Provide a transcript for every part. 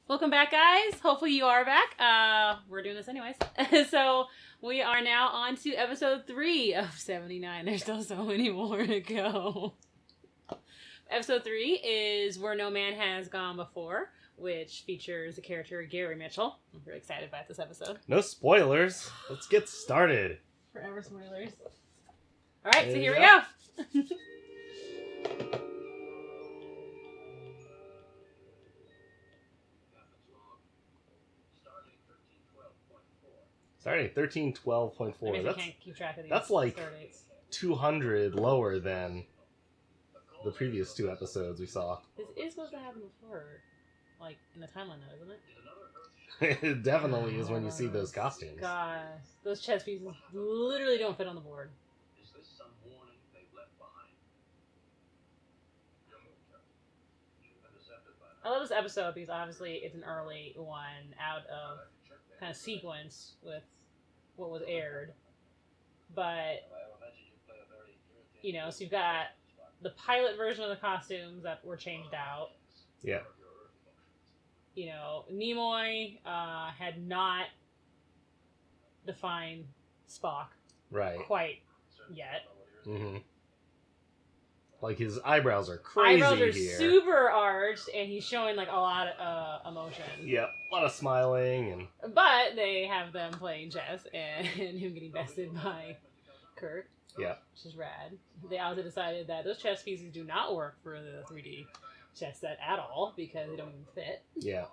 Welcome back, guys. Hopefully you are back. We're doing this anyways. So we are now on to episode 3 of 79. There's still so many more to go. Episode 3 is Where No Man Has Gone Before, which features the character Gary Mitchell. I'm really excited about this episode. No spoilers. Let's get started. Forever spoilers. Alright, so here we go. Starting at 1312.4. I can't keep track of these. That's like 200 lower than the previous 2 episodes we saw. This is supposed to happen before, like, in the timeline though, isn't it? It definitely is when you see those costumes. Gosh, those chess pieces literally don't fit on the board. Is this some warning they've left behind? I love this episode because obviously it's an early one out of kind of sequence with what was aired. But, you know, so you've got the pilot version of the costumes that were changed out. Yeah. You know, Nimoy had not defined Spock quite yet. Mm-hmm. Like, his eyebrows are crazy here. Eyebrows are super arched, and he's showing, like, a lot of emotion. Yep, a lot of smiling. And But they have them playing chess, and him getting bested by Kirk. Yeah. Which is rad. They also decided that those chess pieces do not work for the 3D chess set at all, because they don't even fit. Yeah.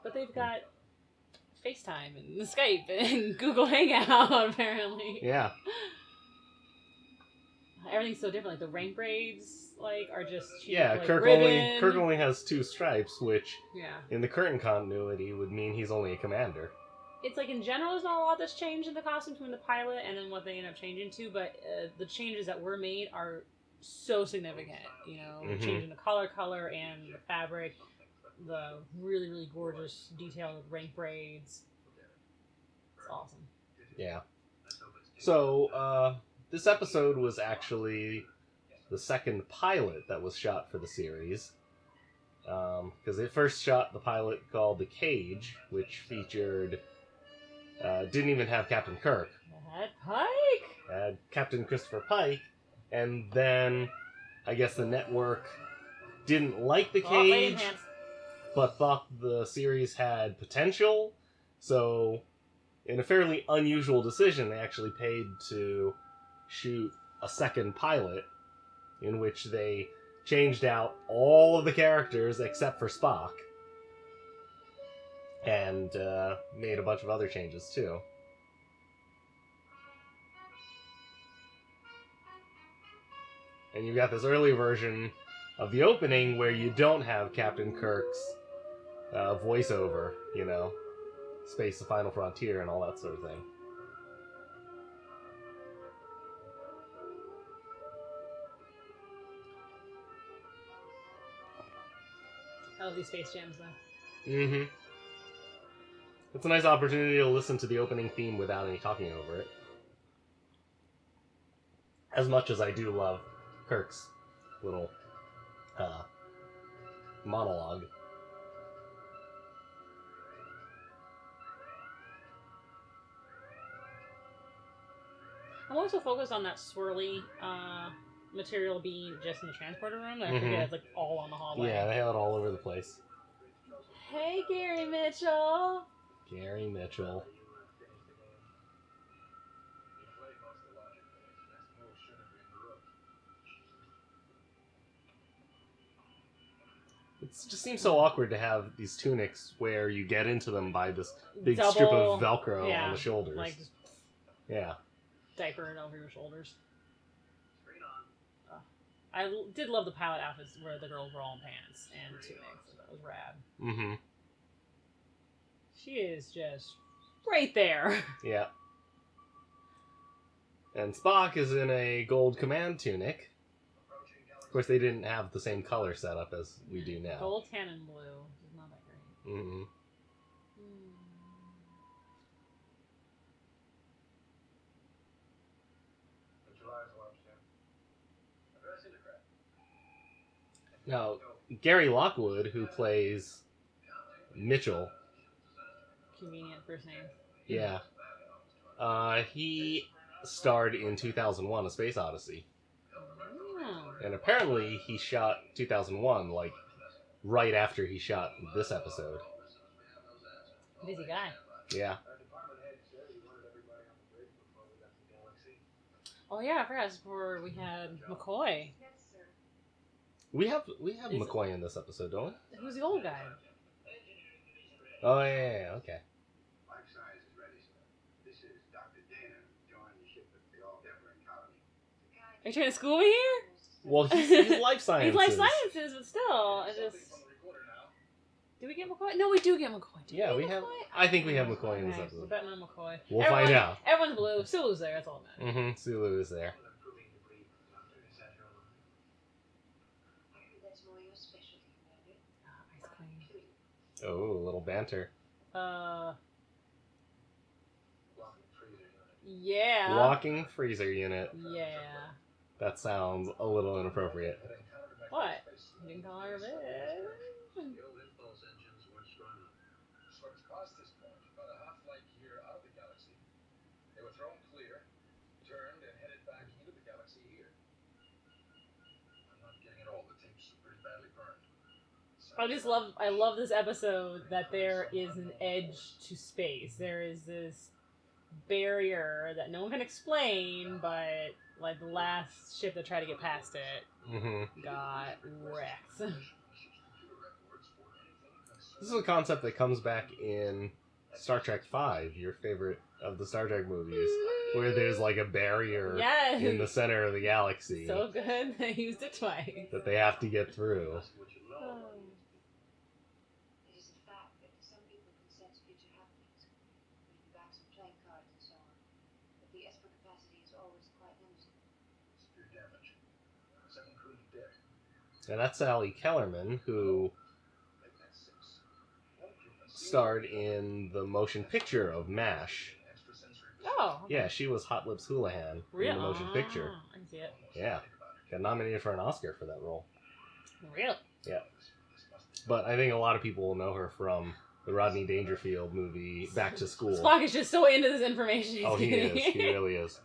But they've got FaceTime and Skype and Google Hangout, apparently. Yeah. Everything's so different. Like, the rank braids, like, are just cheap. Yeah, like, Kirk only has 2 stripes, which in the current continuity would mean he's only a commander. It's like, in general, there's not a lot that's changed in the costume between the pilot and then what they end up changing to, but the changes that were made are so significant. You know, changing the color and the fabric, the really, really gorgeous detailed rank braids. It's awesome. Yeah. So, this episode was actually the second pilot that was shot for the series. Because they first shot the pilot called The Cage, which featured... didn't even have Captain Kirk. It had Pike! Had Captain Christopher Pike. And then, I guess the network didn't like The Cage, but thought the series had potential. So, in a fairly unusual decision, they actually paid to shoot a second pilot in which they changed out all of the characters except for Spock and made a bunch of other changes too. And you've got this early version of the opening where you don't have Captain Kirk's voiceover, you know, Space the Final Frontier and all that sort of thing. I love these Space Jams, though. Mm-hmm. It's a nice opportunity to listen to the opening theme without any talking over it. As much as I do love Kirk's little monologue. I'm also focused on that swirly material being just in the transporter room. I forget it's like all on the hallway. Yeah, they have it all over the place. Hey, Gary Mitchell! Gary Mitchell. It just seems so awkward to have these tunics where you get into them by this big strip of Velcro on the shoulders. Like, just diaper it over your shoulders. I did love the pilot outfits where the girls were all in pants and tunics. That was rad. Mm-hmm. She is just right there. Yeah. And Spock is in a gold command tunic. Of course, they didn't have the same color setup as we do now. Gold, tan, and blue. It's not that great. Mm-hmm. Now, Gary Lockwood, who plays Mitchell. Convenient first name. Yeah. He starred in 2001: A Space Odyssey. Oh. And apparently he shot 2001, like, right after he shot this episode. Busy guy. Yeah. Oh yeah, I forgot. It's before we had McCoy. We have McCoy in this episode, don't we? Who's the old guy? Oh, yeah, okay. Life science is ready, sir. This is Dr. Dana, joining the ship at the All-Devon Colony. Are you trying to school me here? Well, he's life sciences. He's life sciences, but still, I just. Do we get McCoy? No, we do get McCoy. Do Yeah, we have. I think we have McCoy in this We're episode. betting on McCoy. We'll find out. Everyone's blue. Sulu's there. That's all that matters. Mm-hmm. Sulu is there. That's more your specialty, Commander. Ice cream. Oh, a little banter. Yeah. Walking freezer unit. Yeah. That sounds a little inappropriate. What? You didn't call her a bitch. The old impulse engines weren't strong enough. What's caused this point, about a half-light year out of the galaxy. They were thrown clear, turned, and headed back into the galaxy here. I'm not getting it all. The tapes are pretty badly burned. I love this episode that there is an edge to space. There is this barrier that no one can explain, but like the last ship that tried to get past it got wrecked. This is a concept that comes back in Star Trek V, your favorite of the Star Trek movies, where there's like a barrier Yes. in the center of the galaxy So good, they used it twice. that they have to get through. It is a fact that some people can sense future happenings, reading backs of playing cards and so on. But the Esper capacity is always quite limited. Severe damage. 7 crew dead. And that's Sally Kellerman, who Make that 6. starred in the motion picture of MASH. Oh. Yeah, she was Hot Lips Houlihan in the motion picture. I can see it. Yeah, got nominated for an Oscar for that role. Really? Yeah. But I think a lot of people will know her from the Rodney Dangerfield movie Back to School. Spock is just so into this information. He's Oh, he getting. is. He really is.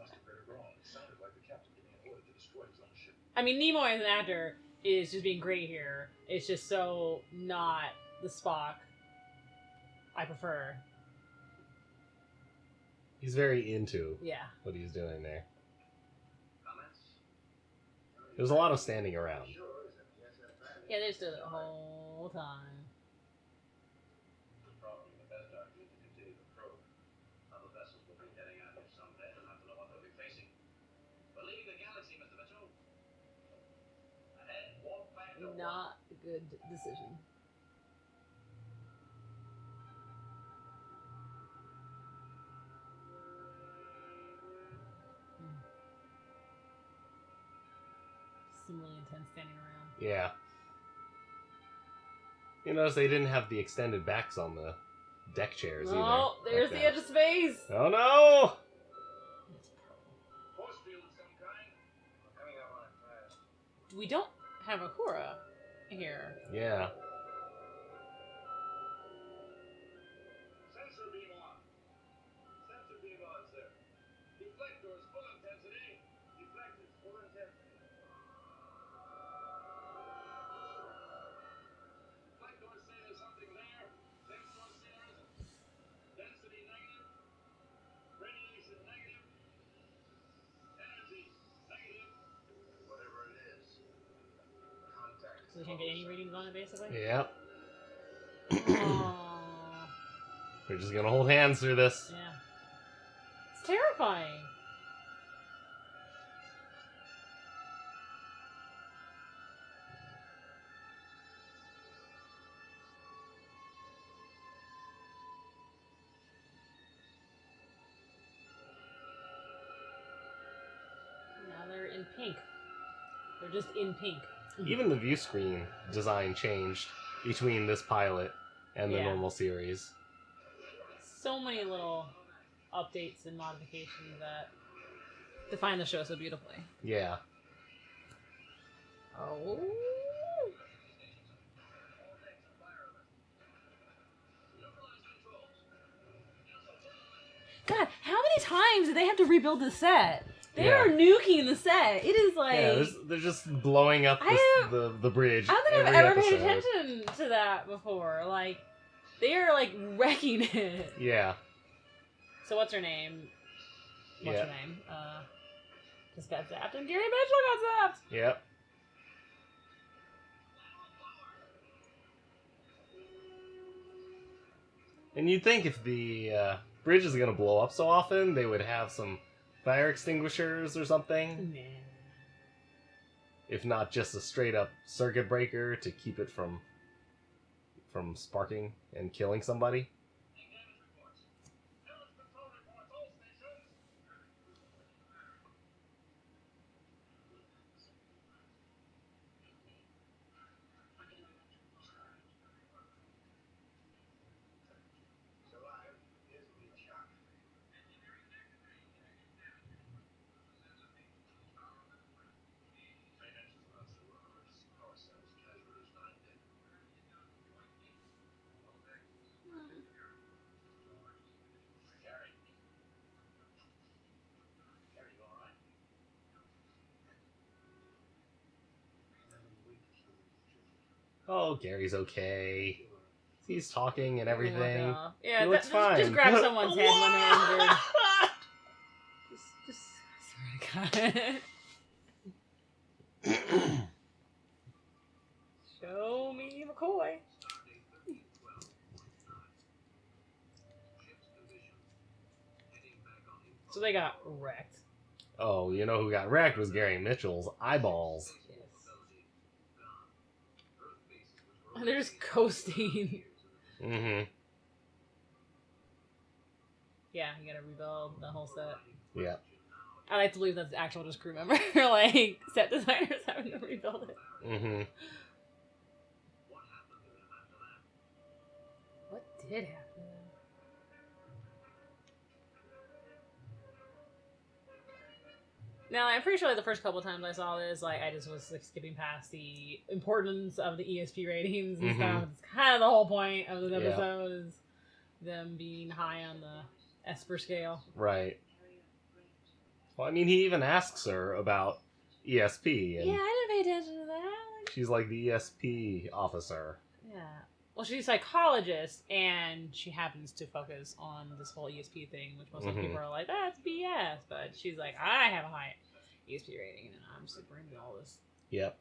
I mean, Nimoy as an actor is just being great here. It's just so not the Spock I prefer. He's very into Yeah. what he's doing there. Comments? There's a lot of standing around. Yeah, they just did it the whole time. Probably the best argument to continue the probe. Other vessels will be heading out here someday and have to know what they'll be facing. We're leaving the galaxy, Mr. Mitchell. Ahead, walk back to Not a good decision. Some really intense standing around. Yeah. You notice they didn't have the extended backs on the deck chairs either. Oh, there's like the that. edge of space. Oh no! force field of some kind. Coming up on it fast. We don't have a Hura here. Yeah. Sensor beam on. Sensor beam on, sir. Deflectors full intensity. Deflectors full intensity. Deflectors say there's something there. Sensors say there isn't. Density negative. Radiation negative. Energy negative. Whatever it is. Contact. So we can't get any readings on it, basically? Yep. Aww. We're just gonna hold hands through this. Yeah. It's terrifying. Now they're in pink. They're just in pink. Even the view screen design changed between this pilot and the Yeah. normal series. So many little updates and modifications that define the show so beautifully. Yeah. Oh. many times did they have to rebuild the set? They Yeah. are nuking the set. It is like... Yeah, they're just blowing up the bridge. I don't think every I've ever episode. paid attention to that before. Like, they are, like, wrecking it. Yeah. So what's her name? What's Yeah. her name? Just got zapped, and Gary Mitchell got zapped! Yep. And you'd think if the bridge is going to blow up so often, they would have some fire extinguishers or something. Nah. If not just a straight up circuit breaker to keep it from sparking and killing somebody. Oh, Gary's okay. He's talking and everything. Yeah, He looks fine. Just grab someone's head when they're injured. I swear to God. Show me McCoy. So they got wrecked. Oh, you know who got wrecked was Gary Mitchell's eyeballs. They're just coasting. Mm-hmm. Yeah, you gotta rebuild the whole set. Yeah. I like to believe that's actual just crew member, like set designers having to rebuild it. Mm-hmm. What did happen? Now, I'm pretty sure like, the first couple times I saw this, like I just was like skipping past the importance of the ESP ratings and stuff. It's kind of the whole point of the episode is them being high on the Esper scale. Right. Well, I mean, he even asks her about ESP. And Yeah, I didn't pay attention to that. she's like the ESP officer. Yeah. Well, she's a psychologist, and she happens to focus on this whole ESP thing, which most of the people are like, that's BS. But she's like, I have a high ESP rating, and I'm super into all this. Yep.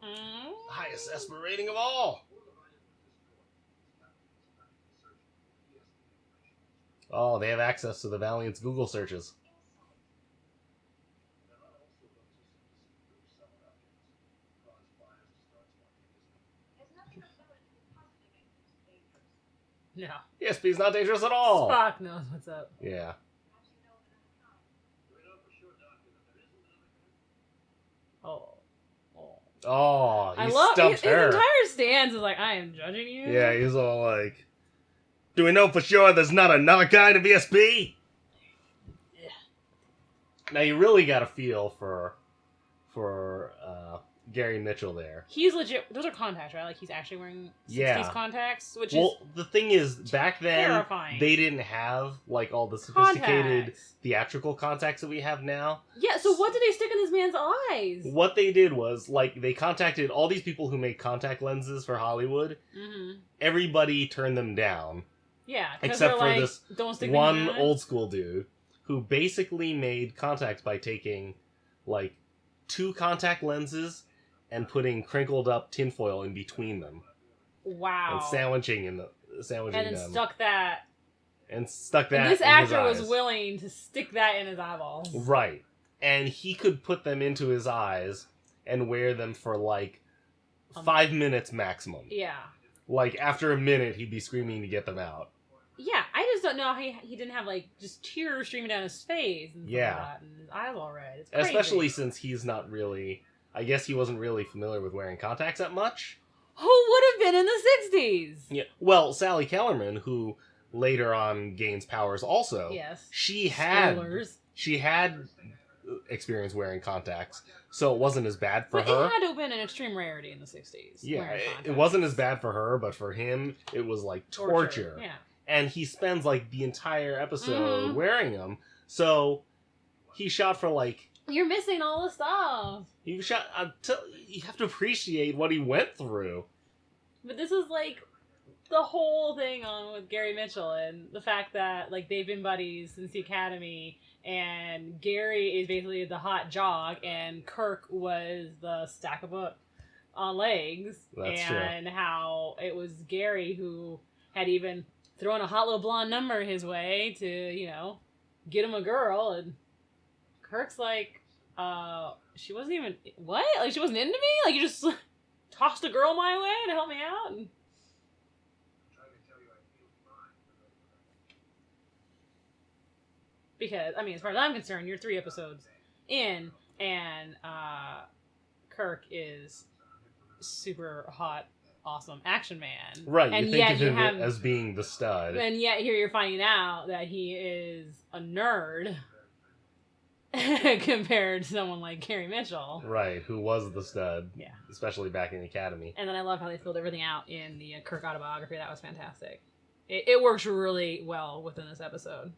Mm. Highest Esper rating of all. Oh, they have access to the Valiant's Google searches. No. ESP's not dangerous at all. Spock knows what's up. Yeah. Oh. Oh, he I love stumped his her. entire stance is like, I am judging you. Yeah, he's all like, do we know for sure there's not another kind of ESP? Yeah. Now you really got to feel for Gary Mitchell there. He's legit. Those are contacts, right? Like he's actually wearing 60s contacts, which is the thing is, back then terrifying. they didn't have like all the sophisticated Contacts. theatrical contacts that we have now. Yeah. So what did they stick in this man's eyes? What they did was like they contacted all these people who make contact lenses for Hollywood. Mm-hmm. Everybody turned them down. Yeah, except for like, this don't stick one them in old school dude who basically made contacts by taking like 2 contact lenses and putting crinkled up tinfoil in between them. Wow. And sandwiching and them. stuck that. And stuck that And this in actor his was eyes. willing to stick that in his eyeballs. Right. And he could put them into his eyes and wear them for like 5 minutes maximum. Yeah. Like after a minute he'd be screaming to get them out. Yeah, I just don't know how he didn't have like just tears streaming down his face and stuff like that, and his eyes all red. It's crazy. Especially since he's not really, I guess he wasn't really familiar with wearing contacts that much. Who would have been in the 60s? Yeah. Well, Sally Kellerman, who later on gains powers also. Yes. She had Spoilers. experience wearing contacts, so it wasn't as bad for But her. it had to have been an extreme rarity in the 60s. Yeah, wearing it contacts. wasn't as bad for her, but for him, it was like torture. Yeah. and he spends like the entire episode wearing them. So he shot for like. You're missing all the stuff. You have to appreciate what he went through. But this is like the whole thing on with Gary Mitchell and the fact that like they've been buddies since the academy, and Gary is basically the hot jock, and Kirk was the stack of book on legs. That's and true. How it was Gary who had even thrown a hot little blonde number his way to get him a girl, and Kirk's like, she wasn't even what? Like she wasn't into me? Like you just tossed a girl my way to help me out? And because, I mean, as far as I'm concerned, you're 3 episodes in, and Kirk is super hot, awesome action man. Right, and you think of him as being the stud. And yet here you're finding out that he is a nerd compared to someone like Gary Mitchell. Right, who was the stud. Yeah. Especially back in the academy. And then I love how they filled everything out in the Kirk autobiography. That was fantastic. It works really well within this episode.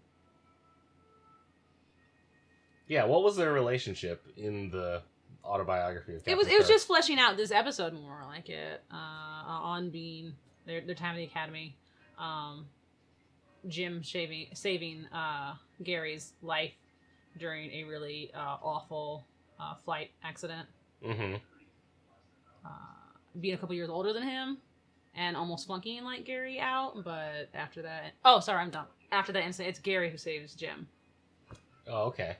Yeah, what was their relationship in the autobiography of Captain It was Kirk? just fleshing out this episode more, like it on being their time at the academy, Jim saving Gary's life during a really awful flight accident. Mm-hmm. Being a couple years older than him and almost flunking like Gary out, but after that, I'm done. After that incident, it's Gary who saves Jim. Oh, okay.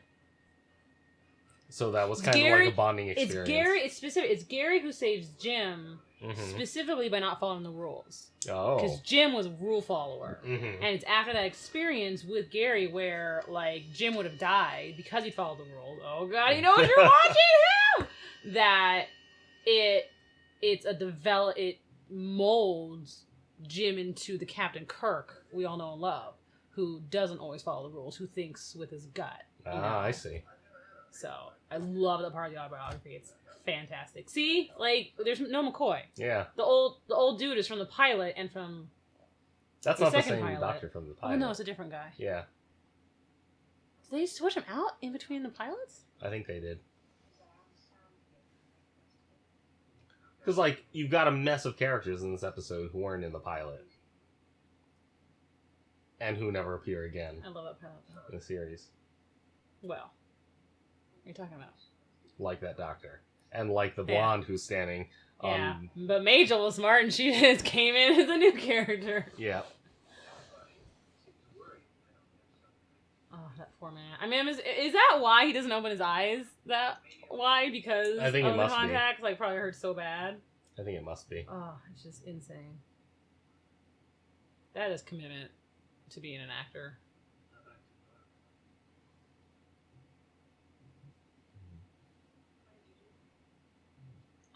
So that was kind of like a bonding experience. It's Gary who saves Jim specifically by not following the rules. Oh. Because Jim was a rule follower. Mm-hmm. And it's after that experience with Gary where, like, Jim would have died because he followed the rules. Oh, God, you know what you're watching him! That it molds Jim into the Captain Kirk we all know and love, who doesn't always follow the rules, who thinks with his gut. I see. So, I love that part of the autobiography. It's fantastic. See? Like, there's no McCoy. Yeah. The old dude is from the pilot and from That's the not the second same pilot. doctor from the pilot. Oh, no, it's a different guy. Yeah. Did they switch him out in between the pilots? I think they did. Because, like, you've got a mess of characters in this episode who weren't in the pilot. And who never appear again. I love that pilot. In the series. Well, what are you talking about? Like that doctor. And like the blonde who's standing on... Yeah, but Majel was smart and she just came in as a new character. Yeah. Oh, that poor man. I mean, is that why he doesn't open his eyes that wide? Because I think of it the must be. contacts? Like, probably hurt so bad. I think it must be. Oh, it's just insane. That is commitment to being an actor.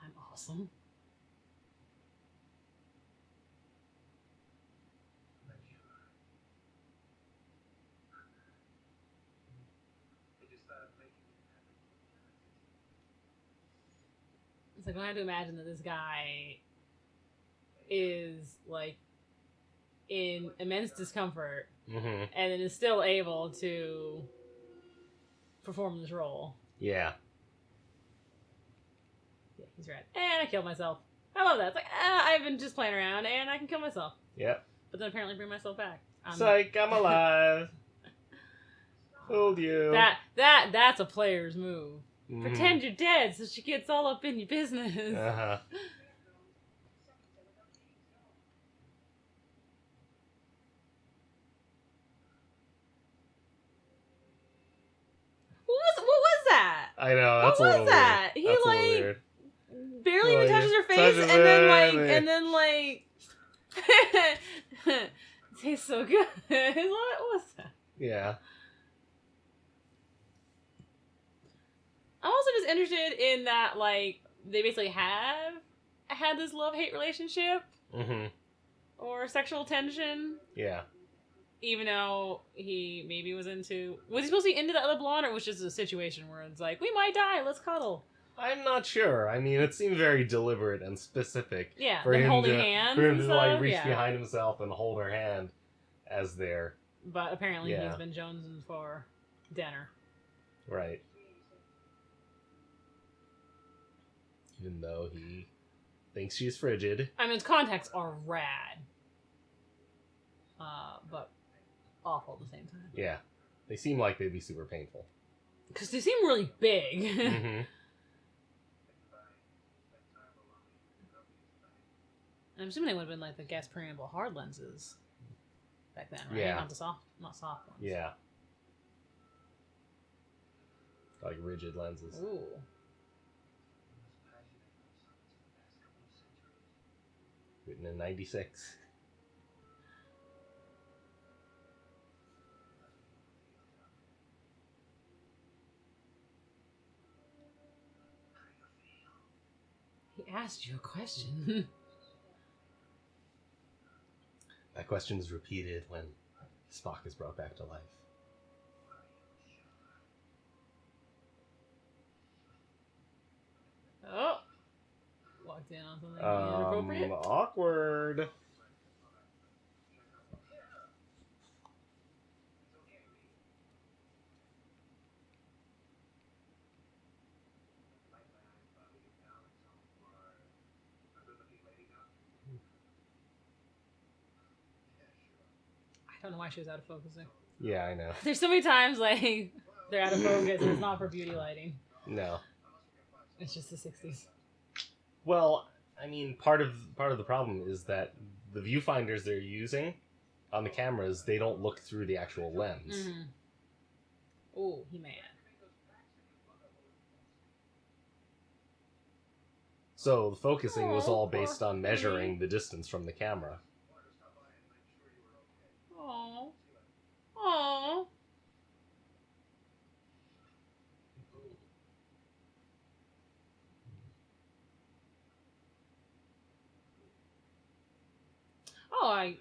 I'm awesome. It's like, I have to imagine that this guy is, like, in immense discomfort and then is still able to perform this role. Yeah. Yeah, he's right. And I killed myself. I love that. It's like, I've been just playing around and I can kill myself. Yep. But then apparently bring myself back. Psych, I'm alive. Fooled you. That's a player's move. Pretend you're dead so she gets all up in your business. Uh-huh. What was that? I know, that's what a little was that? weird. He, That's like, a little weird. Barely even touches her face, and then like it tastes so good. What was that? Yeah. I'm also just interested in that, like, they basically had this love-hate relationship or sexual tension. Yeah. Even though he maybe was he supposed to be into the other blonde, or was it just a situation where it's like, we might die, let's cuddle? I'm not sure. I mean, it seemed very deliberate and specific. Yeah, for him holding to, hands for him and to stuff, like reach behind himself and hold her hand, as their... But apparently Yeah. he's been jonesing for dinner. Right. Even though he thinks she's frigid. I mean, its contacts are rad. But awful at the same time. Yeah. They seem like they'd be super painful. Because they seem really big. Mm-hmm. I'm assuming they would have been like the gas permeable hard lenses back then, right? Yeah. Not soft ones. Yeah. Like rigid lenses. Ooh. Written in 96. He asked you a question. That question is repeated when Spock is brought back to life. Oh. Walked in on something inappropriate. Awkward. I don't know why she was out of focusing. Yeah, I know. There's so many times like they're out of focus and it's not for beauty lighting. No. It's just the 60s. Well, I mean, part of the problem is that the viewfinders they're using on the cameras, they don't look through the actual lens. Mm-hmm. Ooh, he mad. So the focusing was all based poor on measuring the distance from the camera. Aww. Aww. Oh, I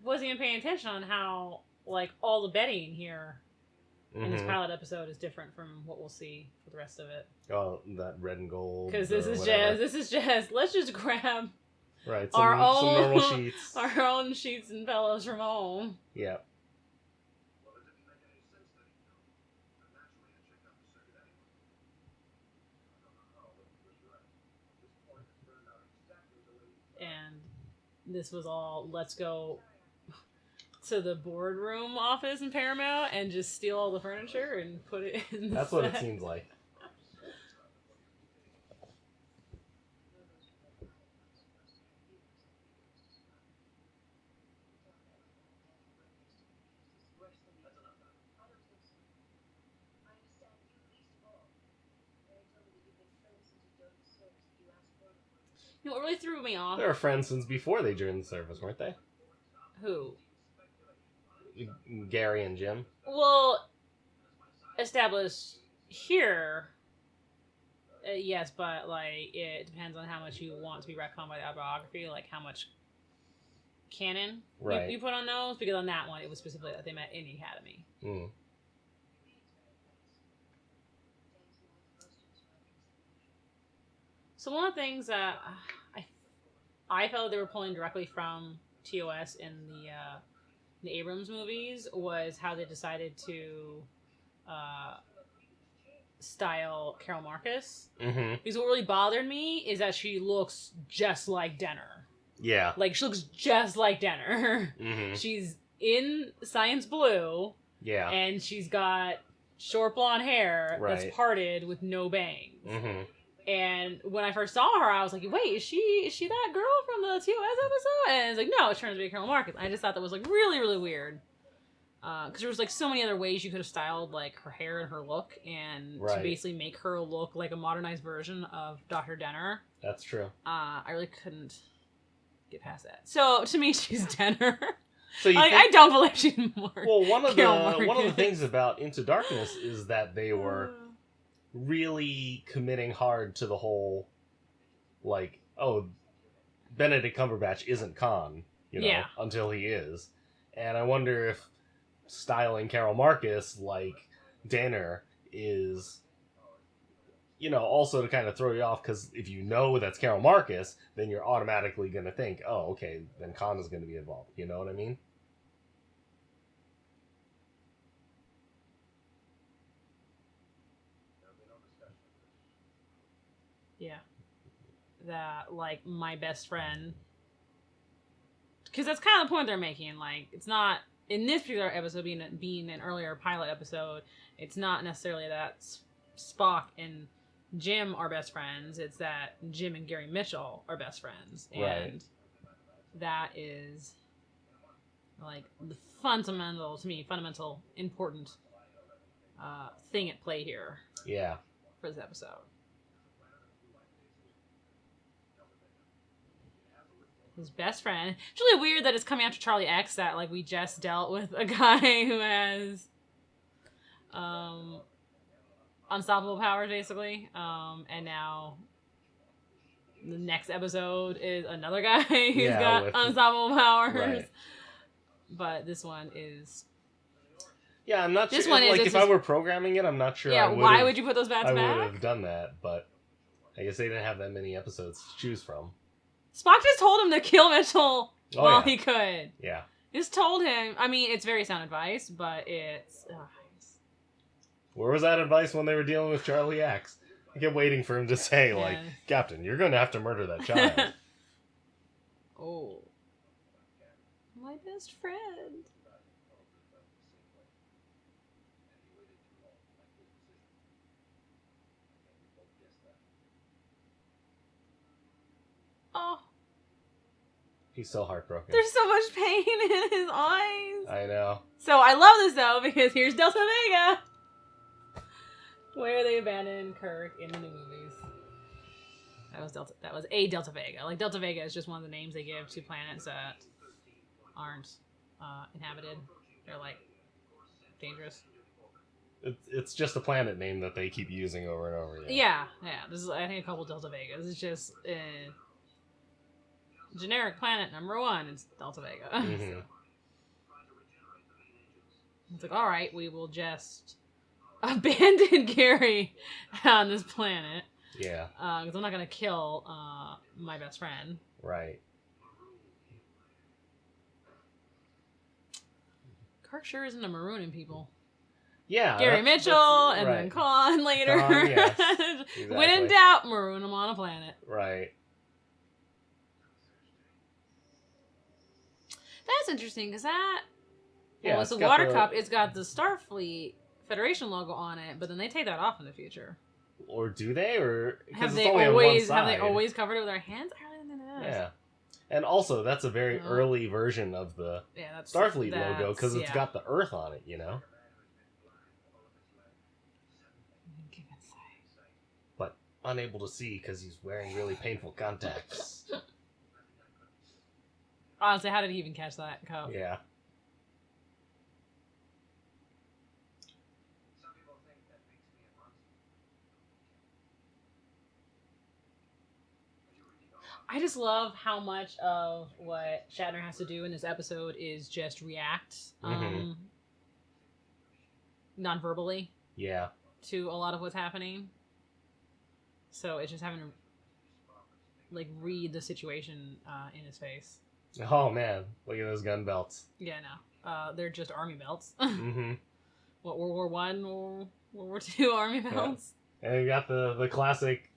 wasn't even paying attention on how, like, all the bedding here in this Mhm. pilot episode is different from what we'll see for the rest of it. Oh, that red and gold. Because this or is whatever. just, let's just grab Right, our some normal own- sheets. our own sheets and pillows from home. Yeah. Well, it didn't make any sense that he knew. But naturally, I checked out the circuit anyway. I don't know how, but he was right. At this point, it turned out exactly the way he And this was all, let's go to the boardroom office in Paramount and just steal all the furniture and put it in the That's what it set. seems like. You know what really threw me off? They were friends since before they joined the service, weren't they? Who? Gary and Jim. Well, established here, yes, but like it depends on how much you want to be retconned by the autobiography, like how much canon Right. you put on those. Because on that one, it was specifically that they met in the academy. Mm. So one of the things that I felt they were pulling directly from TOS in the Abrams movies was how they decided to style Carol Marcus. Mm-hmm. Because what really bothered me is that she looks just like Denner. Yeah. Like, she looks just like Denner. Mm-hmm. She's in Science Blue, Yeah. and she's got short blonde hair Right. that's parted with no bangs. Mm-hmm. And when I first saw her, I was like, wait, is she that girl from the TOS episode? And it's like, no, it turns out to be Carol Marcus. I just thought that was like really, really weird. Because there was like so many other ways you could have styled like her hair and her look, and to Right. basically make her look like a modernized version of Dr. Denner. That's true. I really couldn't get past that. So to me, she's Denner. So you Like, think, I don't believe she's more. well, one of Carol the Marcus. things about Into Darkness is that they were really committing hard to the whole, like, oh, Benedict Cumberbatch isn't Khan, you know, Yeah. until he is. And I wonder if styling Carol Marcus like Danner is, you know, also to kind of throw you off, because if you know that's Carol Marcus, then you're automatically going to think, oh, okay, then Khan is going to be involved. You know what I mean? that, like, my best friend... Because that's kind of the point they're making. Like, it's not... In this particular episode, being an earlier pilot episode, it's not necessarily that Spock and Jim are best friends. It's that Jim and Gary Mitchell are best friends. And Right. that is, like, the fundamental, important thing at play here Yeah. for this episode. His best friend. It's really weird that it's coming after Charlie X that, like, we just dealt with a guy who has unstoppable powers, basically. And now the next episode is another guy who's got unstoppable powers. Right. But this one is... Yeah, I'm not This sure. one is- Like, it's if just- I were programming it, I'm not sure. Yeah, why would you put those back I to would back? have done that, but I guess they didn't have that many episodes to choose from. Spock just told him to kill Mitchell while he could. Yeah. Just told him. I mean, it's very sound advice, but it's... Where was that advice when they were dealing with Charlie X? I kept waiting for him to say, like, Captain, you're going to have to murder that child. Oh. My best friend. Oh. He's so heartbroken. There's so much pain in his eyes. I know. So I love this, though, because here's Delta Vega. Where they abandoned Kirk in the new movies. That was a Delta Vega. Like, Delta Vega is just one of the names they give to planets that aren't inhabited. They're, like, dangerous. It's just a planet name that they keep using over and over again. Yeah. This is, I think, a couple Delta Vegas. It's just generic planet number 1. It's Delta Vega. Mm-hmm. It's like, all right, we will just abandon Gary on this planet. Yeah. Because I'm not gonna kill my best friend. Right. Kirk sure isn't a marooning people. Yeah. Gary Mitchell and then right. Khan later. Khan, yes, When in exactly. doubt, maroon him on a planet. Right. That's interesting because that. Yeah, Well, it's it's a got water the- cup. It's got the Starfleet Federation logo on it, but then they take that off in the future. Or do they? Or because Have it's they only on one always side. covered it with their hands? I really didn't know. Yeah. And also, that's a very Oh. early version of the That's Starfleet logo because it's yeah. got the Earth on it, you know? But unable to see because he's wearing really painful contacts. Honestly, how did he even catch that cup? Yeah. Some people think that makes me a monster. But you really know I just love how much of what Shatner has to do in this episode is just react Mhm. non-verbally Yeah. to a lot of what's happening. So it's just having to like read the situation in his face. Oh, man. Look at those gun belts. Yeah, no. They're just army belts. Mm-hmm. What, World War One, World War Two army belts? And you got the classic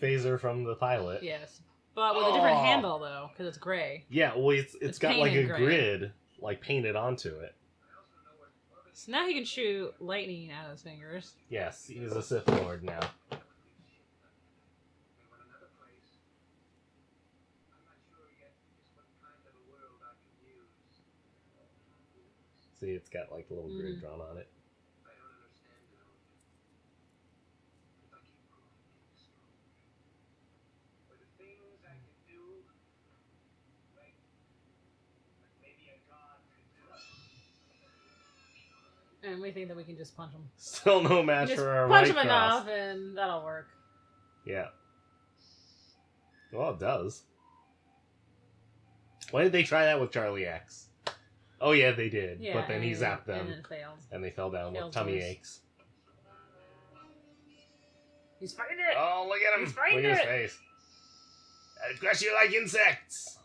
phaser from the pilot. Yes. But with a different Oh. handle, though, because it's gray. Yeah, well, it's It's got like a painted gray. grid, like, painted onto it. So now he can shoot lightning out of his fingers. Yes, he's a Sith Lord now. See, it's got like the little grid drawn on it. And we think that we can just punch him. Still no match Just for our punch White him Cross. enough, and that'll work. Yeah. Well, it does. Why did they try that with Charlie X? Oh yeah, they did. Yeah, but then he zapped them, and it failed. and they fell down Failed with tummy toes. aches. He's fighting it. Oh, look at him! He's fighting Look at his it. face. I'd crush you like insects.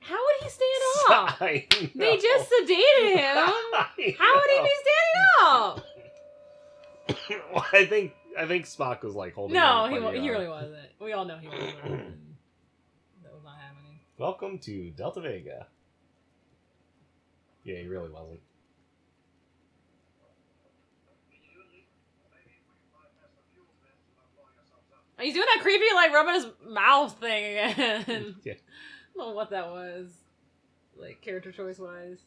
How would he stand up? I They know. just sedated him. I How would he know. be standing up? Well, I think Spock was like holding. No, he really wasn't. We all know he wasn't. That was not happening. Welcome to Delta Vega. Yeah, he really wasn't. He's doing that creepy, like, rubbing his mouth thing again. Yeah. I don't know what that was. Like, character choice-wise.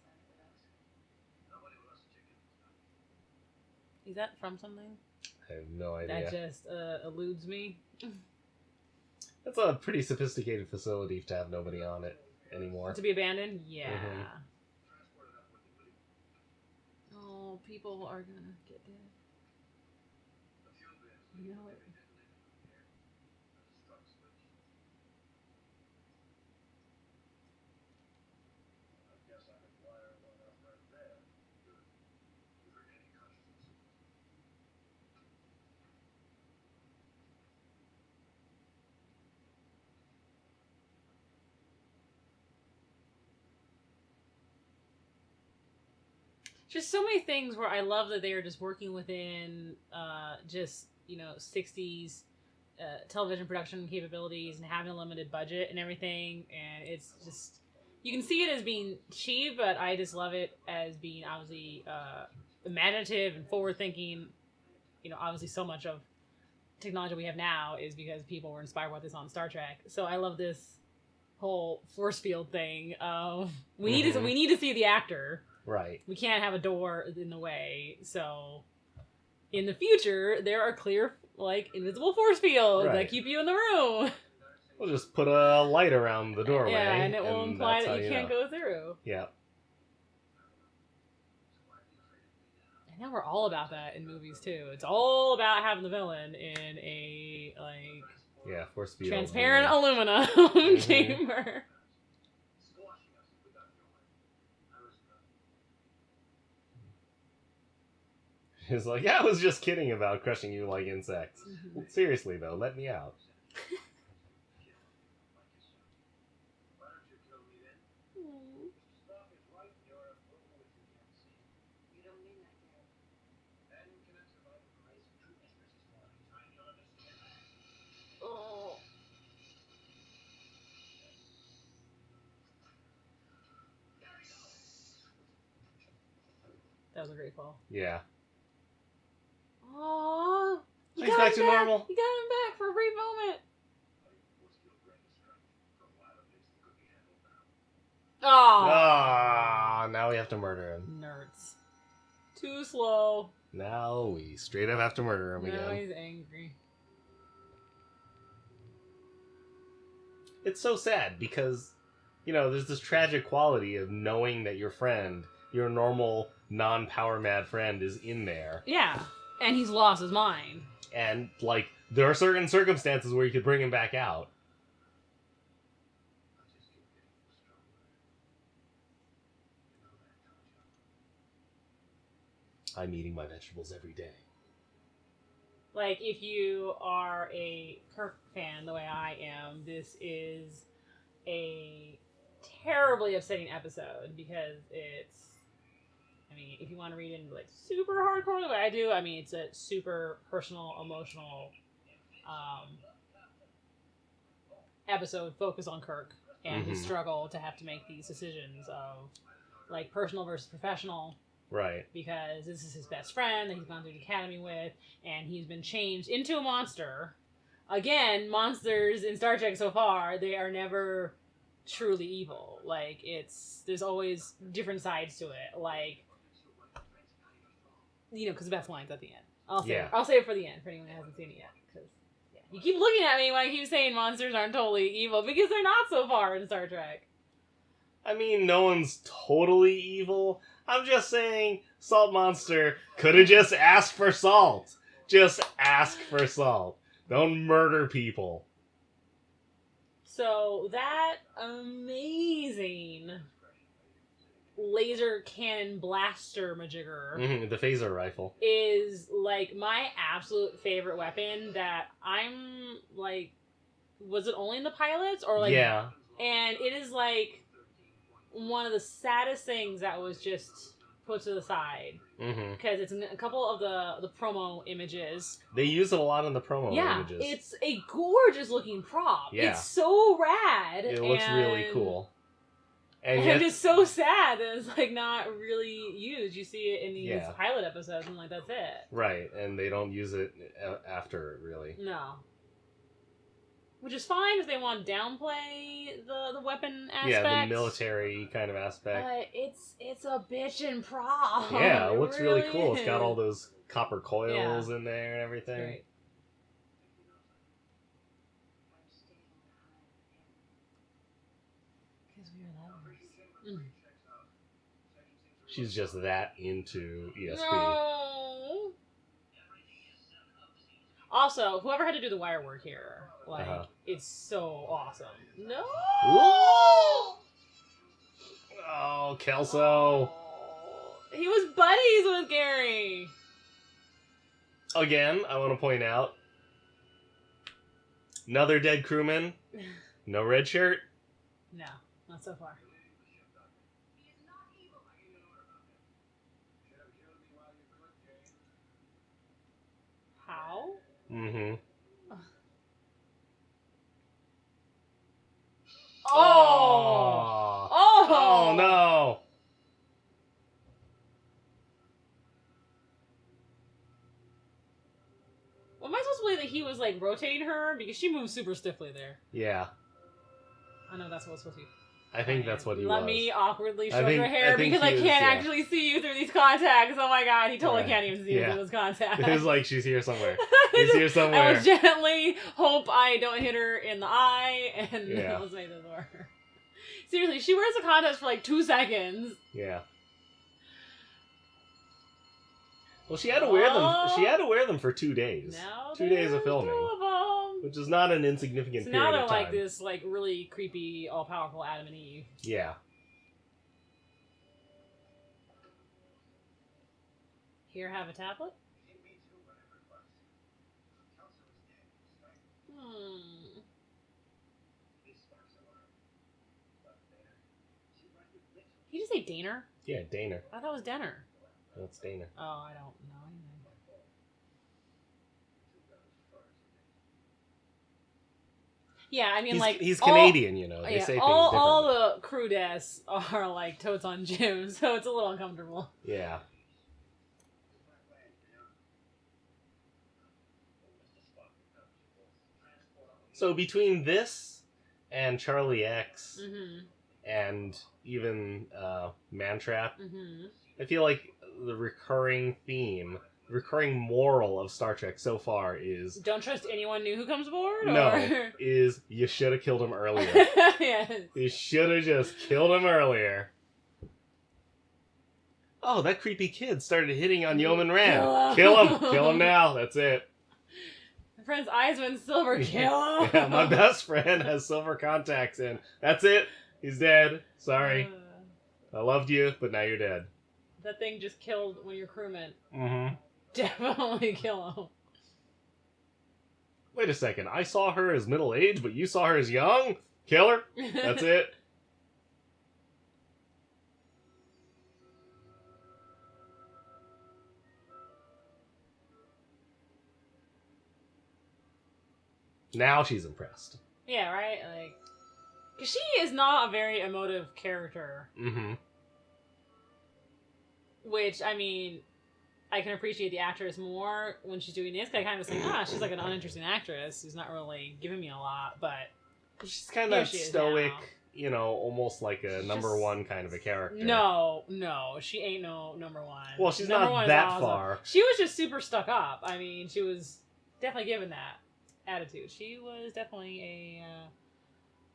Is that from something? I have no idea. That just eludes me. That's a pretty sophisticated facility to have nobody on it anymore. To be abandoned? Yeah. Mm-hmm. Oh, people are gonna get dead. You know it. Just so many things where I love that they are just working within just, 60s television production capabilities and having a limited budget and everything. And it's just, you can see it as being cheap, but I just love it as being obviously imaginative and forward thinking. Obviously so much of technology we have now is because people were inspired by this on Star Trek. So I love this whole force field thing of we need to see the actor. Right. We can't have a door in the way. So in the future, there are clear, like, invisible force fields that keep you in the room. We'll just put a light around the doorway. Yeah, and it will imply that you can't go through. Yeah. And now we're all about that in movies, too. It's all about having the villain in a, like... Yeah, force field. Transparent aluminum chamber. He's like, yeah, I was just kidding about crushing you like insects. Mm-hmm. Seriously, though, let me out. That was a great fall. Yeah. Aww. He's back to normal. You got him back for a brief moment. Ah, now we have to murder him. Nerds. Too slow. Now we straight up have to murder him again. Now he's angry. It's so sad because, there's this tragic quality of knowing that your friend, your normal, non-power mad friend, is in there. Yeah. And he's lost his mind. And, like, there are certain circumstances where you could bring him back out. I'm eating my vegetables every day. Like, if you are a Kirk fan the way I am, this is a terribly upsetting episode because it's... if you want to read into, like, super hardcore the way I do, it's a super personal, emotional episode focused on Kirk and his struggle to have to make these decisions of, like, personal versus professional. Right. Because this is his best friend that he's gone through the academy with, and he's been changed into a monster. Again, monsters in Star Trek so far, they are never truly evil. Like, there's always different sides to it. Like, because the best line's at the end. I'll say it for the end for anyone who hasn't seen it yet. Because you keep looking at me when I keep saying monsters aren't totally evil because they're not so far in Star Trek. No one's totally evil. I'm just saying, Salt Monster could have just asked for salt. Just ask for salt. Don't murder people. So that amazing laser cannon blaster majigger the phaser rifle is like my absolute favorite weapon that I'm like, was it only in the pilots or like, yeah, and it is like one of the saddest things that was just put to the side Mm-hmm. because it's in a couple of the promo images. They use it a lot in the promo images. It's a gorgeous looking prop. Yeah. It's so rad. It looks really cool. And I'm just so sad that it's like not really used. You see it in these pilot episodes, and like that's it. Right, and they don't use it after, really. No. Which is fine if they want to downplay the weapon aspect. Yeah, the military kind of aspect. But it's a bitchin' prop. Yeah, it looks really cool. is. It's got all those copper coils in there and everything. Great. Because we are lovers. She's just that into ESP. No. Also, whoever had to do the wire work here, like, it's so awesome. No! Ooh! Oh, Kelso. Oh. He was buddies with Gary. Again, I want to point out, another dead crewman, no red shirt. No, not so far. How? Mm-hmm. Oh! Oh! Oh, no! Well, am I supposed to believe that he was, like, rotating her? Because she moves super stiffly there. Yeah. I know that's what it's supposed to be. I think that's what he was. Let me awkwardly stroke her hair because I can't actually see you through these contacts. Oh my god, he totally can't even see you through those contacts. It was like, she's here somewhere. She's here somewhere. I will gently hope I don't hit her in the eye, and let's make this work. Seriously, she wears the contacts for like 2 seconds. Yeah. Well, she had to wear them. She had to wear them for 2 days. Now 2 days of filming, 2 of them. which is not an insignificant So period now they're of time. like this, like really creepy, all-powerful Adam and Eve. Yeah. Here, have a tablet. Did you just say Daner? Yeah, Dana. I thought it was Denner. That's Dana. Oh, I don't know anything. Yeah, I mean, he's Canadian, you know. They say things differently. All the crew deaths are like totes on Jim, so it's a little uncomfortable. Yeah. So between this and Charlie X and even Mantrap, I feel like the recurring theme, recurring moral of Star Trek so far is... Don't trust anyone new who comes aboard? No, is you should have killed him earlier. Yes. You should have just killed him earlier. Oh, that creepy kid started hitting on Yeoman Ram. Kill him! Kill him now! That's it. My friend's eyes went silver. Kill him! Yeah, my best friend has silver contacts in. That's it. He's dead. Sorry. I loved you, but now you're dead. That thing just killed one of your crewmen. Mm-hmm. Definitely kill him. Wait a second. I saw her as middle-aged, but you saw her as young? Kill her. That's it. Now she's impressed. Yeah, right? Like, because she is not a very emotive character. Mm-hmm. Which, I mean, I can appreciate the actress more when she's doing this. Cause I kind of think, she's like an uninteresting actress who's not really giving me a lot, but... She's kind of stoic, you know, almost like a number one kind of a character. No, she ain't no number one. Well, she's number not that far. She was just super stuck up. I mean, she was definitely given that attitude. She was definitely a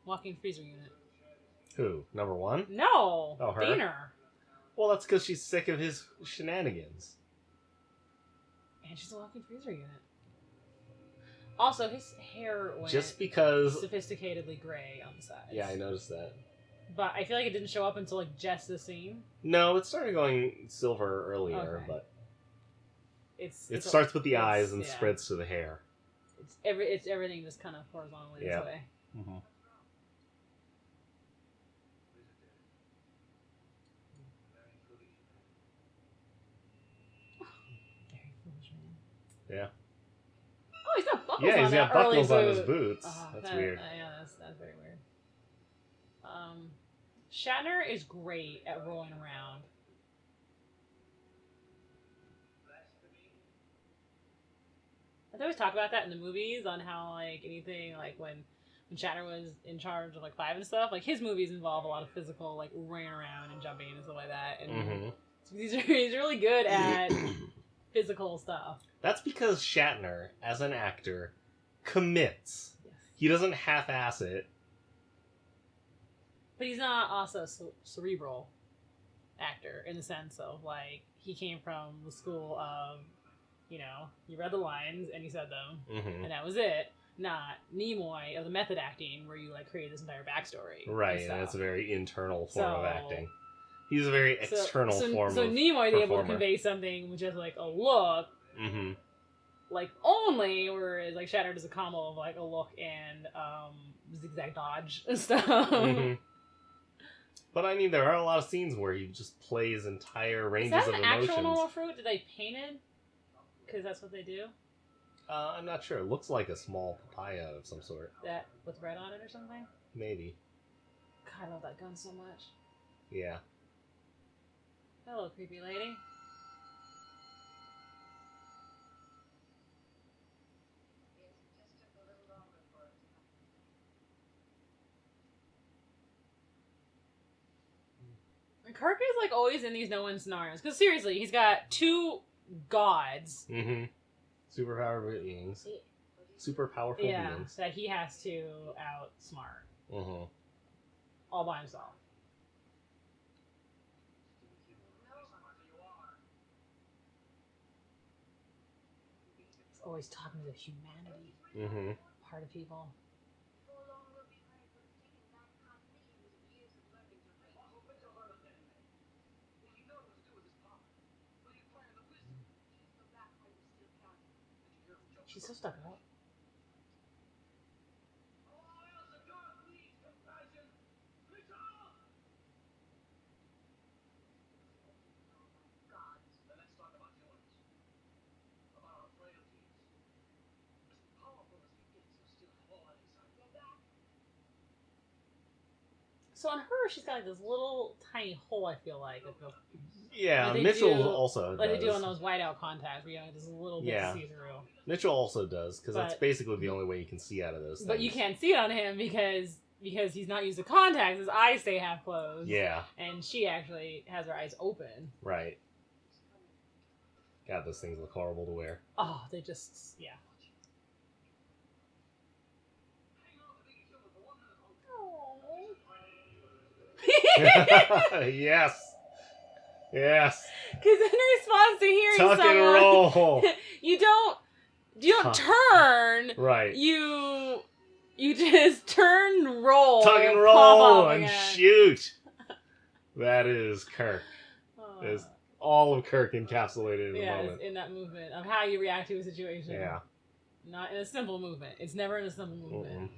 walking freezer unit. Who? Number one? No. Oh, her? Daner. Well, that's because she's sick of his shenanigans. And she's a walking freezer unit. Also, his hair went just because sophisticatedly gray on the sides. Yeah, I noticed that. But I feel like it didn't show up until like just the scene. No, it started going silver earlier, but it starts with the eyes and spreads to the hair. It's everything just kind of horizontally this way. Mm-hmm. Yeah. Oh, he's got buckles Yeah, on he's got that early buckles on his boot. boots. Oh, That's weird. Yeah, that's very weird. Shatner is great at rolling around. They always talk about that in the movies on how like anything like when Shatner was in charge of like Five and stuff, like his movies involve a lot of physical like running around and jumping and stuff like that. And so he's really good at physical stuff. That's because Shatner, as an actor, commits. Yes. He doesn't half-ass it. But he's not also cerebral actor in the sense of like he came from the school of, you know, you read the lines and you said them, and that was it. Not Nimoy of the method acting where you like create this entire backstory. Right, and it's a very internal form of acting. He's a very external form of So Nimoy is able to performer. convey something with just like a look, like only, whereas like Shatner does a combo of like a look and zigzag dodge and stuff. But I mean, there are a lot of scenes where he just plays entire ranges of emotions. Is that an actual normal fruit? Did they paint it? Because that's what they do. I'm not sure. It looks like a small papaya of some sort. That with red on it or something? Maybe. God, I love that gun so much. Yeah. Hello, creepy lady. And Kirk is like always in these no-win scenarios. Because seriously, he's got two gods. Super powerful beings. Super powerful beings. That he has to outsmart. All by himself. He's always talking to the humanity part of people. She's so stuck up. So on her, she's got like this little tiny hole, I feel like. Yeah, like Mitchell also like does. they do on those whiteout contacts where you have this little bit to see through. Mitchell also does, because that's basically the only way you can see out of those things. But you can't see it on him because he's not used to contacts, his eyes stay half closed. Yeah. And she actually has her eyes open. Right. God, those things look horrible to wear. Oh, they just, yeah. Yes. Yes. Because in response to hearing Tuck someone, and roll. you don't turn. Right. You just turn, roll. Tuck and roll and shoot. That is Kirk. There's all of Kirk encapsulated in the moment. In that movement of how you react to a situation. Yeah. Not in a simple movement. It's never in a simple movement.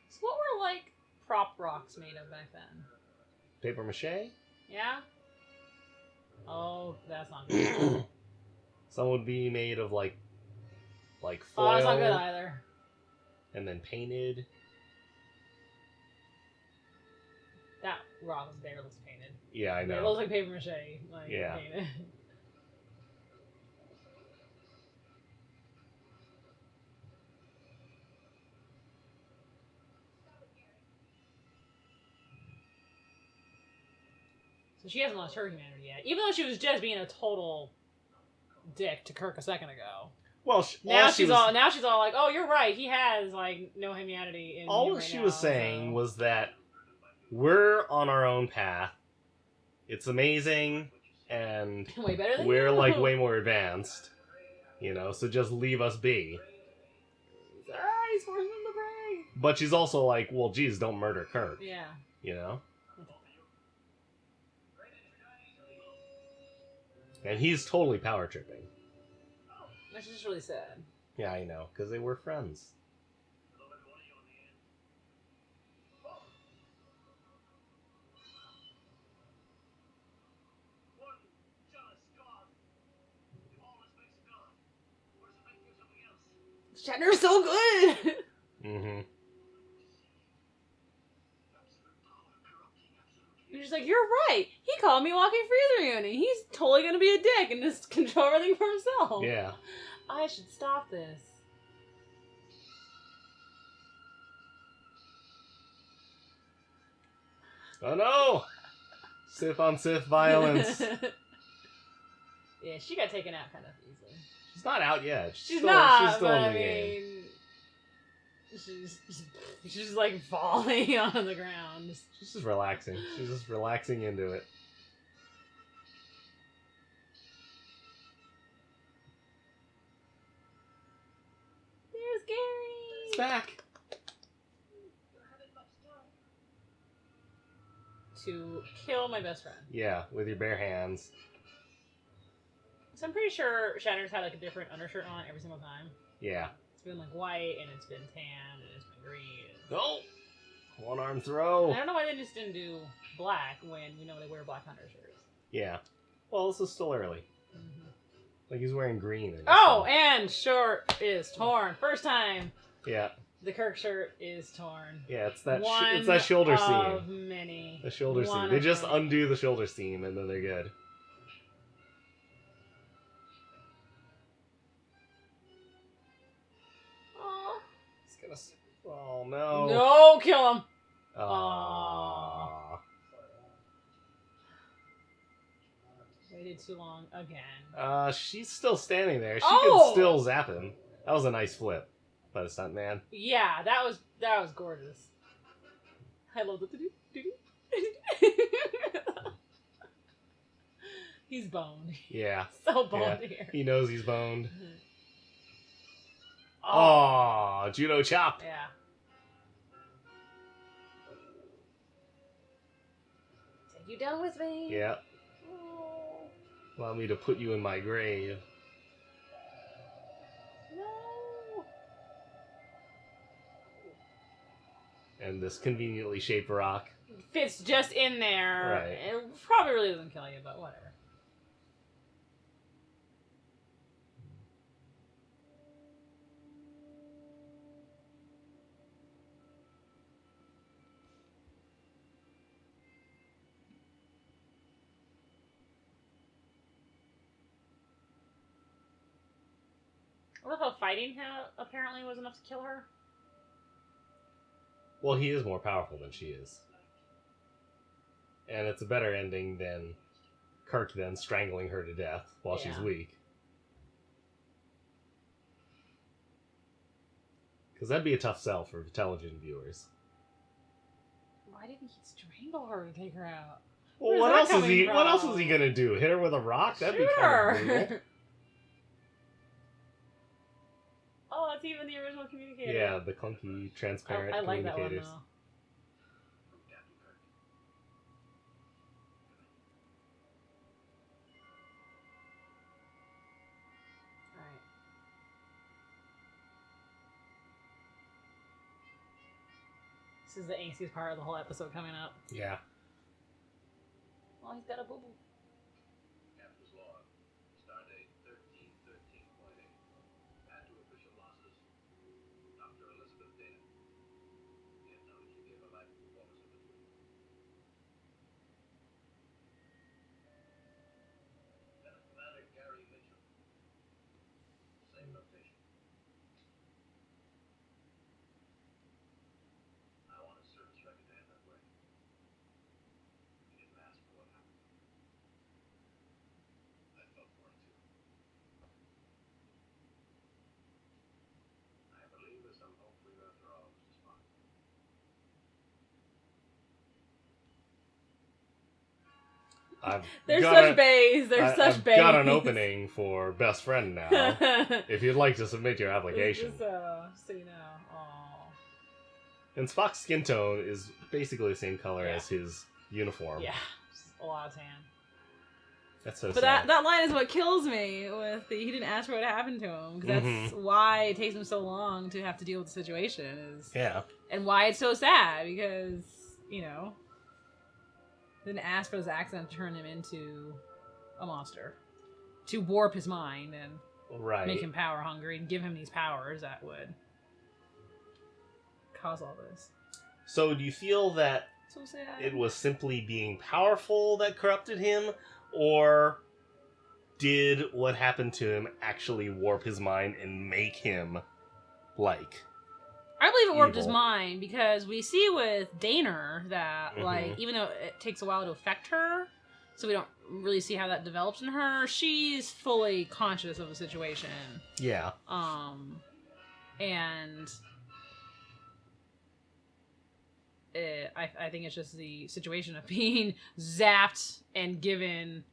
So what were like prop rocks made of back then? Paper mache? Yeah? Oh, that's not good. Some would be made of like foil. Oh, that's not good either. And then painted. That rock there looks painted. Yeah, I know. It looks like paper mache. Like, yeah. Painted. So she hasn't lost her humanity yet. Even though she was just being a total dick to Kirk a second ago. Well, now she's all like, oh, you're right. He has like no humanity in him all right she now, was saying was that we're on our own path. It's amazing, and way better than we're you. like way more advanced. You know, so just leave us be. He's forcing him to break. But she's also like, well, geez, don't murder Kirk. Yeah. You know? And he's totally power tripping. Which is really sad. Yeah, I know, because they were friends. Shatner's so good! Mm-hmm. You're just like, you're right. He called me walking freezer unit. He's totally gonna be a dick and just control everything for himself. Yeah. I should stop this. Oh no! Sith on Sith violence. Yeah, she got taken out kind of easily. She's not out yet. She's not, She's still but in the I game. mean... She's like falling on the ground. She's just relaxing. She's just relaxing into it. There's Gary! It's back! To kill my best friend. Yeah, with your bare hands. So I'm pretty sure Shatner's had like a different undershirt on every single time. Yeah. It's been like white, and it's been tan, and it's been green. Go! One arm throw. I don't know why they just didn't do black when we know they wear black undershirts. Yeah. Well, this is still early. Mm-hmm. Like he's wearing green. In this Oh, one. and shirt is torn. First time Yeah. the Kirk shirt is torn. Yeah, it's that One it's that shoulder of seam. many. The shoulder One seam. They of just many. undo the shoulder seam and then they're good. Aw. He's gonna. Oh no. No, kill him. Aww. Waited too long again. She's still standing there. She Oh! can still zap him. That was a nice flip by the stuntman. Yeah, that was gorgeous. I love the He's boned. Yeah. So boned here. He knows he's boned. Oh. Oh, judo chop. Yeah. Take you down with me. Yeah. Oh. Allow me to put you in my grave. No. And this conveniently shaped rock. Fits just in there. Right. It probably really doesn't kill you, but whatever. I love how fighting apparently was enough to kill her. Well, he is more powerful than she is. And it's a better ending than Kirk then strangling her to death while she's weak. Because that'd be a tough sell for television viewers. Why didn't he strangle her to take her out? Well, Where's that coming what else from? is he gonna do? Hit her with a rock? That'd be kind of brutal. Oh, that's even the original communicator. Yeah, the clunky, transparent I like that one communicators. though. Alright. This is the angstiest part of the whole episode coming up. Yeah. Oh, he's got a boo boo. Captain's log. Stardate 1313.8. Add to official losses. Dr. Elizabeth Dana. Yet noted she gave a life performance in between. Lieutenant Commander Gary Mitchell. Same notation. I want a service record to end that way. You didn't ask for what happened. I felt for it too. I believe there's some hope for you after all, Mr. Spock. They're such bays. I've got an opening for best friend now. If you'd like to submit your application. Just, so you know. Aww. And Spock's skin tone is basically the same color Yeah. as his uniform. Yeah. Just a lot of tan. That's so But sad. that line is what kills me. With he didn't ask for what happened to him. Because that's why it takes him so long to have to deal with the situation. Yeah. And why it's so sad. Because, you know, didn't ask for this accident to turn him into a monster. To warp his mind. And Right. make him power hungry and give him these powers that would cause all this. So do you feel that So sad. it was simply being powerful that corrupted him, or did what happened to him actually warp his mind and make him like? I believe it warped his evil? mind because we see with Daner that, Mhm. like, even though it takes a while to affect her, so we don't really see how that develops in her, she's fully conscious of the situation. Yeah. And I think it's just the situation of being zapped and given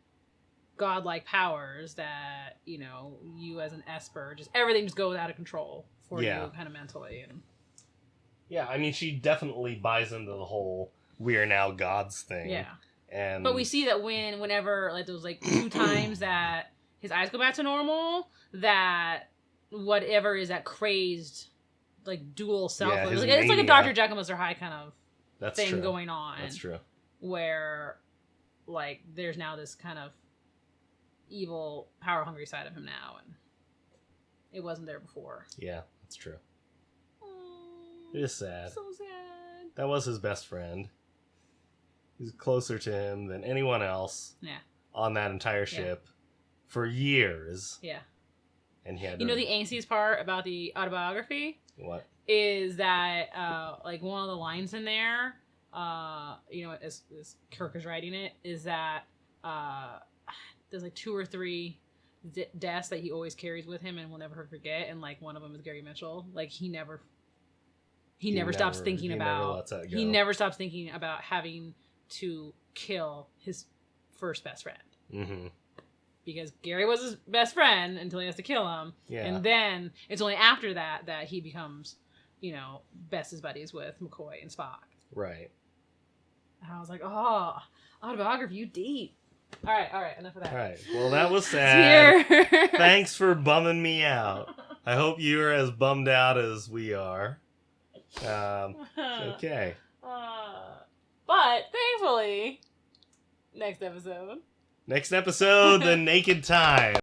godlike powers that, you know, you as an Esper, just everything just goes out of control for Yeah. you kind of mentally. And Yeah, I mean, she definitely buys into the whole "we are now gods" thing. yeah. And But we see that whenever, like, those, like, 2 times that his eyes go back to normal, that whatever is that crazed, like, dual self. Yeah, his it's like a mania. Dr. Jekyll and Mr. Hyde kind of that's thing true. going on. That's true. Where, like, there's now this kind of evil, power-hungry side of him now, and it wasn't there before. Yeah, that's true. Oh, It is sad. so sad. That was his best friend. He's closer to him than anyone else. Yeah. On that entire ship for years. Yeah. And he had You know the angstiest part about the autobiography? what? Is that like one of the lines in there, you know, as Kirk is writing it, is that there's like 2 or 3 deaths that he always carries with him and will never forget, and like one of them is Gary Mitchell. Like he never stops thinking about. He never stops thinking about having to kill his first best friend. Mm-hmm. Because Gary was his best friend until he has to kill him. Yeah. And then it's only after that that he becomes, you know, bestest buddies with McCoy and Spock. Right. And I was like, oh, autobiography, you deep. All right, enough of that. All right. Well, that was sad. Here. Thanks for bumming me out. I hope you're as bummed out as we are. Okay. But thankfully, next episode. Next episode, The Naked Time.